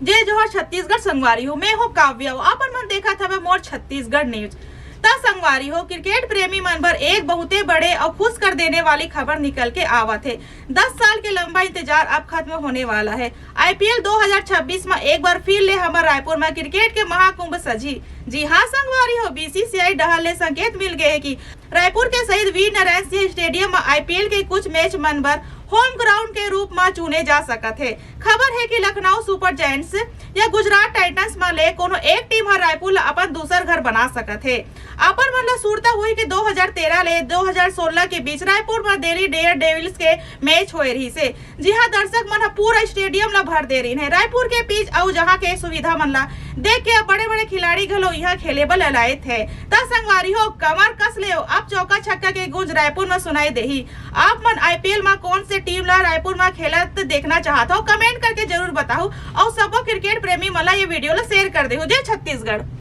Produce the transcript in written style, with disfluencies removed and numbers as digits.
जय जोहर छत्तीसगढ़ संगवारी हो। मैं हो काव्या हो। अपन मन देखा था मोर छत्तीसगढ़ न्यूज। ता संगवारी हो, क्रिकेट प्रेमी मन पर एक बहुते बड़े और खुश कर देने वाली खबर निकल के आवत है। 10 साल के लंबा इंतजार अब खत्म होने वाला है। IPL 2026 में एक बार फिर ले हमारे रायपुर में क्रिकेट के महाकुंभ सजी। जी हाँ संगवारी हो, BCCI डहल ले संकेत मिल गए कि रायपुर के शहीद वीर नारायण सिंह स्टेडियम में IPL के कुछ मैच मन बर होम ग्राउंड के रूप में चुने जा सकत है। खबर है कि लखनऊ सुपर जायंट्स या गुजरात टाइटंस में ले कोनो एक टीम हर रायपुर ला अपन दूसर घर बना सकत है। अपन मन ला सूरता हुई कि 2013 ले 2016 के बीच रायपुर में दिल्ली डेयर डेविल्स के मैच होए रही से। जी हाँ, दर्शक मन पूरा स्टेडियम ला भर दे रही है। रायपुर के पिच और जहाँ के सुविधा मन ला देख के बड़े बड़े खिलाड़ी घलो यहाँ खेलेबल अलायत है। ता संगवारी हो, कमर कस ले अब चौका छक्का के गूंज रायपुर में सुनाई देही। आप मन IPL में कौन से टीम ला रायपुर में खेलत देखना चाहता हो, कमेंट करके जरूर बताओ और सबो क्रिकेट प्रेमी मला ये वीडियो ला शेयर कर दे हो। जय छत्तीसगढ़।